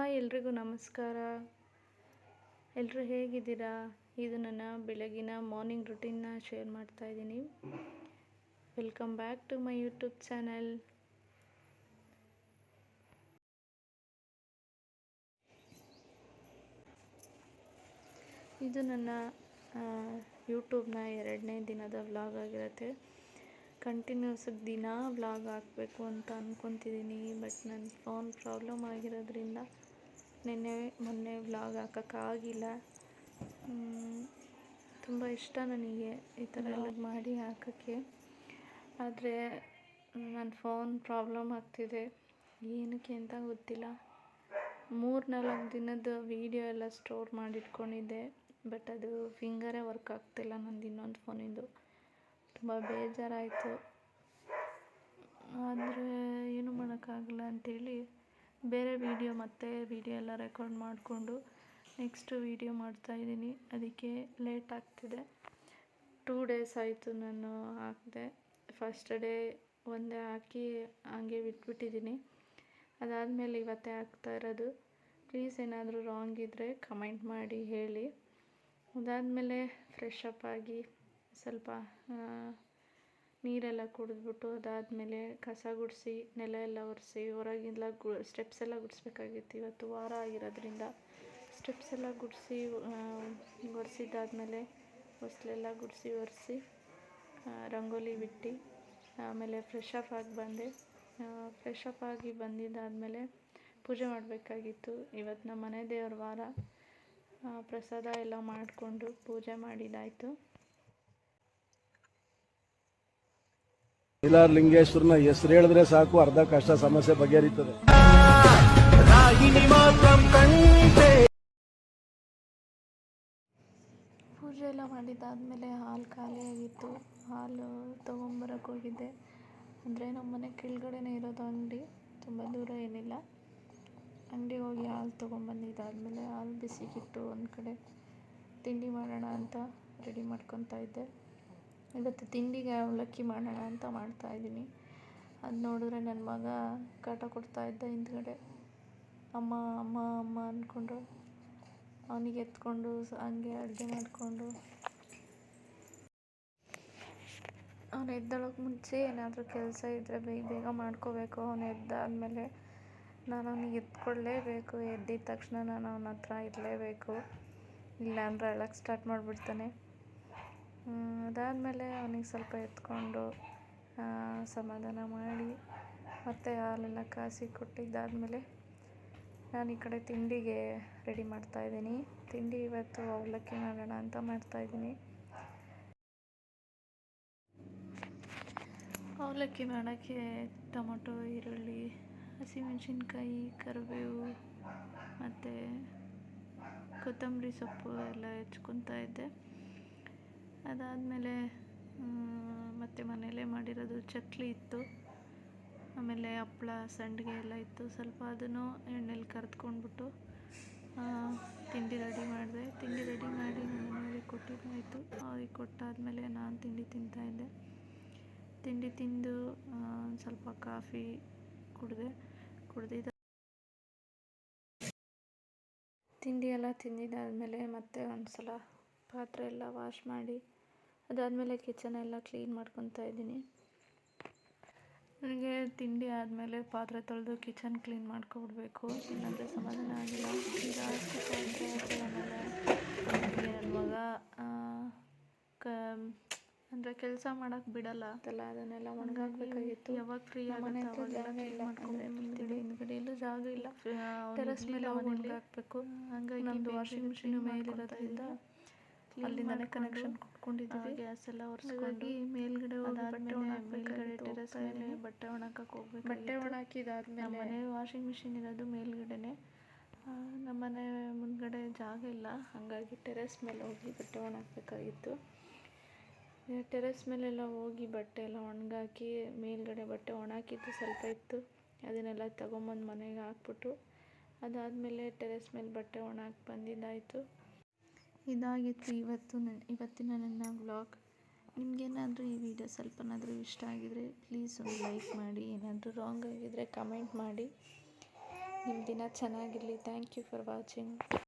Hi ಎಲ್ರಿಗೂ ನಮಸ್ಕಾರ. ಎಲ್ಲರೂ ಹೇಗಿದ್ದೀರಾ? ಇದು ನನ್ನ ಬೆಳಗಿನ ಮಾರ್ನಿಂಗ್ ರುಟೀನ್ನ ಶೇರ್ ಮಾಡ್ತಾ ಇದ್ದೀನಿ. Welcome back to my YouTube channel. ಇದು ನನ್ನ ಯೂಟ್ಯೂಬ್ನ 2ನೇ ದಿನದ ವ್ಲಾಗ್ ಆಗಿರುತ್ತೆ. ಕಂಟಿನ್ಯೂಸ್ ದಿನ ವ್ಲಾಗ್ ಹಾಕಬೇಕು ಅಂತ ಅಂದ್ಕೊತಿದ್ದೀನಿ. ಬಟ್ ನನ್ನ ಫೋನ್ ಪ್ರಾಬ್ಲಮ್ ಆಗಿರೋದ್ರಿಂದ ಮೊನ್ನೆ ವ್ಲಾಗ್ ಹಾಕೋಕ್ಕಾಗಿಲ್ಲ. ತುಂಬ ಇಷ್ಟ ನನಗೆ ಈ ಥರ ಎಲ್ಲ ಮಾಡಿ ಹಾಕೋಕ್ಕೆ. ಆದರೆ ನನ್ನ ಫೋನ್ ಪ್ರಾಬ್ಲಮ್ ಆಗ್ತಿದೆ, ಏನಕ್ಕೆ ಅಂತ ಗೊತ್ತಿಲ್ಲ. 3-4 ದಿನದ ವೀಡಿಯೋ ಎಲ್ಲ ಸ್ಟೋರ್ ಮಾಡಿಟ್ಕೊಂಡಿದ್ದೆ, ಬಟ್ ಅದು ಫಿಂಗರೇ ವರ್ಕ್ ಆಗ್ತಿಲ್ಲ ನಂದು ಇನ್ನೊಂದು ಫೋನಿಂದು. ತುಂಬ ಬೇಜಾರಾಯಿತು. ಆದರೆ ಏನು ಮಾಡೋಕ್ಕಾಗಲ್ಲ ಅಂಥೇಳಿ ಬೇರೆ ವೀಡಿಯೋ ಎಲ್ಲ ರೆಕಾರ್ಡ್ ಮಾಡಿಕೊಂಡು ನೆಕ್ಸ್ಟ್ ವೀಡಿಯೋ ಮಾಡ್ತಾಯಿದ್ದೀನಿ. ಅದಕ್ಕೆ ಲೇಟ್ ಆಗ್ತಿದೆ. 2 ಡೇಸ್ ಆಯಿತು ನಾನು ಹಾಕಿದೆ. ಫಸ್ಟ್ ಡೇ ಒಂದೇ ಹಾಕಿ ಹಂಗೆ ಬಿಟ್ಬಿಟ್ಟಿದ್ದೀನಿ. ಅದಾದಮೇಲೆ ಇವತ್ತೇ ಹಾಕ್ತಾ ಇರೋದು. ಪ್ಲೀಸ್ ಏನಾದರೂ ರಾಂಗ್ ಇದ್ದರೆ ಕಮೆಂಟ್ ಮಾಡಿ ಹೇಳಿ. ಅದಾದಮೇಲೆ ಫ್ರೆಶ್ ಅಪ್ ಆಗಿ ಸ್ವಲ್ಪ ನೀರೆಲ್ಲ ಕುಡಿದ್ಬಿಟ್ಟು ಅದಾದಮೇಲೆ ಕಸ ಗುಡಿಸಿ ನೆಲ ಎಲ್ಲ ಒರೆಸಿ ಹೊರಗೆಲ್ಲ ಸ್ಟೆಪ್ಸ್ ಎಲ್ಲ ಗುಡಿಸ್ಬೇಕಾಗಿತ್ತು. ಇವತ್ತು ವಾರ ಆಗಿರೋದ್ರಿಂದ ಸ್ಟೆಪ್ಸ್ ಎಲ್ಲ ಗುಡಿಸಿ ಒರೆಸಿದ್ದಾದಮೇಲೆ ಹೊಸ್ಲೆಲ್ಲ ಗುಡಿಸಿ ಒರೆಸಿ ರಂಗೋಲಿ ಬಿಟ್ಟು ಆಮೇಲೆ ಫ್ರೆಶ್ ಅಪ್ ಆಗಿ ಬಂದೆ. ಫ್ರೆಶ್ ಅಪ್ ಆಗಿ ಬಂದಿದ್ದಾದಮೇಲೆ ಪೂಜೆ ಮಾಡಬೇಕಾಗಿತ್ತು. ಇವತ್ತು ನಮ್ಮ ಮನೆ ದೇವ್ರ ವಾರ. ಪ್ರಸಾದ ಎಲ್ಲ ಮಾಡಿಕೊಂಡು ಪೂಜೆ ಮಾಡಿದ್ದಾಯಿತು. ಲಿಂಗೇಶ್ವರನ ಹೆಸರು ಹೇಳಿದ್ರೆ ಸಾಕು, ಅರ್ಧ ಕಷ್ಟ ಸಮಸ್ಯೆ ಬಗೆಹರಿತದೆ. ಪೂಜೆ ಎಲ್ಲ ಮಾಡಿದ್ದಾದಮೇಲೆ ಹಾಲು ಖಾಲಿಯಾಗಿತ್ತು. ಹಾಲು ತೊಗೊಂಬರಕ್ಕೆ ಹೋಗಿದ್ದೆ. ಅಂದರೆ ನಮ್ಮ ಮನೆ ಕೆಳಗಡೆನೇ ಇರೋದು ಅಂಗಡಿ, ತುಂಬ ದೂರ ಏನಿಲ್ಲ. ಅಂಗಡಿಗೆ ಹೋಗಿ ಹಾಲು ತೊಗೊಂಬಂದಿದ್ದಾದಮೇಲೆ ಹಾಲು ಬಿಸಿಗಿಟ್ಟು ಒಂದು ಕಡೆ ತಿಂಡಿ ಮಾಡೋಣ ಅಂತ ರೆಡಿ ಮಾಡ್ಕೊತಾ ಇದ್ದೆ. ಇವತ್ತು ತಿಂಡಿಗೆ ಅವಲಕ್ಕಿ ಮಾಡೋಣ ಅಂತ ಮಾಡ್ತಾಯಿದ್ದೀನಿ. ಅದು ನೋಡಿದ್ರೆ ನನ್ನ ಮಗ ಕಾಟ ಕೊಡ್ತಾಯಿದ್ದ ಹಿಂದ್ಗಡೆ. ಅಮ್ಮ ಅಮ್ಮ ಅಮ್ಮ ಅಂದ್ಕೊಂಡು ಅವನಿಗೆ ಎತ್ಕೊಂಡು ಹಂಗೆ ಅಡುಗೆ ಮಾಡಿಕೊಂಡು ಅವನು ಎದ್ದೇಳೋಕ್ಕೆ ಮುಂಚೆ ಏನಾದರೂ ಕೆಲಸ ಇದ್ದರೆ ಬೇಗ ಮಾಡ್ಕೋಬೇಕು. ಅವನು ಎದ್ದಾದಮೇಲೆ ನಾನು ಅವನಿಗೆ ಎತ್ಕೊಳ್ಳೇಬೇಕು. ಎದ್ದಿದ ತಕ್ಷಣ ನಾನು ಅವನ ಹತ್ರ ಇರಲೇಬೇಕು, ಇಲ್ಲಾಂದರೆ ಅಳಕ್ಕೆ ಸ್ಟಾರ್ಟ್ ಮಾಡಿಬಿಡ್ತಾನೆ. ಅದಾದಮೇಲೆ ಅವನಿಗೆ ಸ್ವಲ್ಪ ಎತ್ಕೊಂಡು ಸಮಾಧಾನ ಮಾಡಿ ಮತ್ತು ಹಾಲೆಲ್ಲ ಕಾಸಿ ಕೊಟ್ಟಿದ್ದಾದಮೇಲೆ ನಾನು ಈ ಕಡೆ ತಿಂಡಿಗೆ ರೆಡಿ ಮಾಡ್ತಾಯಿದ್ದೀನಿ. ತಿಂಡಿ ಇವತ್ತು ಅವಲಕ್ಕಿ ಮಾಡೋಣ ಅಂತ ಮಾಡ್ತಾಯಿದ್ದೀನಿ. ಅವಲಕ್ಕಿ ಮಾಡೋಕ್ಕೆ ಟೊಮೊಟೊ, ಈರುಳ್ಳಿ, ಹಸಿಮೆಣಸಿನ್ಕಾಯಿ, ಕರಿಬೇವು ಮತ್ತು ಕೊತ್ತಂಬರಿ ಸೊಪ್ಪು ಎಲ್ಲ ಹೆಚ್ಕೊತಾ ಇದ್ದೆ. ಅದಾದಮೇಲೆ ಮತ್ತು ಮನೆಯಲ್ಲೇ ಮಾಡಿರೋದು ಚಕ್ಲಿ ಇತ್ತು, ಆಮೇಲೆ ಹಪ್ಪಳ, ಸಂಡಿಗೆ ಎಲ್ಲ ಇತ್ತು. ಸ್ವಲ್ಪ ಅದನ್ನು ಎಣ್ಣೆಲಿ ಕರೆದ್ಕೊಂಡ್ಬಿಟ್ಟು ತಿಂಡಿ ರೆಡಿ ಮಾಡಿದೆ. ತಿಂಡಿ ರೆಡಿ ಮಾಡಿ ನಮ್ಮ ಮನೆಯವ್ರಿಗೆ ಕೊಟ್ಟಿದ್ದಾಯಿತು. ಅವ್ರಿಗೆ ಕೊಟ್ಟಾದಮೇಲೆ ನಾನು ತಿಂಡಿ ತಿಂತಾಯಿದ್ದೆ. ತಿಂಡಿ ತಿಂದು ಸ್ವಲ್ಪ ಕಾಫಿ ಕುಡ್ದಿದ್ದ ತಿಂಡಿ ಎಲ್ಲ ತಿಂದಿದ್ದಾದಮೇಲೆ ಮತ್ತೆ ಒಂದು ಸಲ ಪಾತ್ರೆ ಎಲ್ಲ ವಾಶ್ ಮಾಡಿ ಅದಾದಮೇಲೆ ಕಿಚನ್ ಎಲ್ಲ ಕ್ಲೀನ್ ಮಾಡ್ಕೊತಾ ಇದ್ದೀನಿ. ನನಗೆ ತಿಂಡಿ ಆದಮೇಲೆ ಪಾತ್ರೆ ತೊಳೆದು ಕಿಚನ್ ಕ್ಲೀನ್ ಮಾಡ್ಕೊಬಿಡ್ಬೇಕು, ಇಲ್ಲಾಂದರೆ ಸಮಾಧಾನ ಆಗಿಲ್ಲ. ಜಾಸ್ತಿ ಪಾತ್ರೆ ಆದರೆ ಆಮೇಲೆ ನನ್ನ ಮಗ ಅಂದರೆ ಕೆಲಸ ಮಾಡೋಕ್ಕೆ ಬಿಡಲ್ಲ ಅಂತಲ್ಲ, ಅದನ್ನೆಲ್ಲ ಒಣಗಾಕಬೇಕಾಗಿತ್ತು. ಯಾವಾಗ ಫ್ರೀ ಆಗುತ್ತೆ ಅವಾಗೆಲ್ಲ ಕ್ಲೀನ್ ಮಾಡ್ಕೊಂಡ್ರೆ ಹಿಂದ್ಗಡೆ ಎಲ್ಲೂ ಜಾಗ ಇಲ್ಲ, ಟೆರೆಸ್ ಮೇಲೆ ಒಣಗಾಕಬೇಕು. ಹಂಗಾಗಿ ನಮ್ಮದು ವಾಷಿಂಗ್ ಮಿಷಿನ್ ಮೇಲಿರೋದ್ರಿಂದ ಅಲ್ಲಿಂದನೇ ಕನೆಕ್ಷನ್ ಕೊಟ್ಕೊಂಡಿದ್ದೀವಿ. ಗ್ಯಾಸ್ ಎಲ್ಲ ಒರೆಸ್ಕೊಂಡು ಮೇಲ್ಗಡೆ ಹೋಗಿ ಬಟ್ಟೆ ಒಣಗಾಕಬೇಕಾದ್ರೆ ಟೆರೆಸ್ ಮೇಲೆ ಬಟ್ಟೆ ಒಣಗಾಕಕ್ಕೆ ಹೋಗ್ಬೇಕು. ಬಟ್ಟೆ ಒಣಗಾಕಿದಾದ್ಮೇಲೆ ನಮ್ಮ ಮನೆ ವಾಷಿಂಗ್ ಮಿಷಿನ್ ಇರೋದು ಮೇಲ್ಗಡೆನೆ. ನಮ್ಮ ಮನೆ ಮುಂದ್ಗಡೆ ಜಾಗ ಇಲ್ಲ, ಹಾಗಾಗಿ ಟೆರೆಸ್ ಮೇಲೆ ಹೋಗಿ ಬಟ್ಟೆ ಒಣಗಾಕಬೇಕಾಗಿತ್ತು. ಟೆರೆಸ್ ಮೇಲೆಲ್ಲ ಹೋಗಿ ಬಟ್ಟೆ ಎಲ್ಲ ಒಣಗಾಕಿ ಮೇಲ್ಗಡೆ ಬಟ್ಟೆ ಒಣಗಾಕಿದ್ದು ಸ್ವಲ್ಪ ಇತ್ತು, ಅದನ್ನೆಲ್ಲ ತಗೊಂಬಂದು ಮನೆಗೆ ಹಾಕ್ಬಿಟ್ಟು ಅದಾದಮೇಲೆ ಟೆರೆಸ್ ಮೇಲೆ ಬಟ್ಟೆ ಒಣಗಾಕಿ ಬಂದಿದ್ದಾಯಿತು. ಇದಾಗಿತ್ತು ಇವತ್ತಿನ ನನ್ನ ವ್ಲಾಗ್. ನಿಮಗೇನಾದರೂ ಈ ವಿಡಿಯೋ ಸ್ವಲ್ಪನಾದರೂ ಇಷ್ಟ ಆಗಿದರೆ ಪ್ಲೀಸ್ ಒಂದು ಲೈಕ್ ಮಾಡಿ. ಏನಾದರೂ ರಾಂಗ್ ಆಗಿದ್ದರೆ ಕಮೆಂಟ್ ಮಾಡಿ. ನಿಮ್ಮ ದಿನ ಚೆನ್ನಾಗಿರಲಿ. Thank you for watching.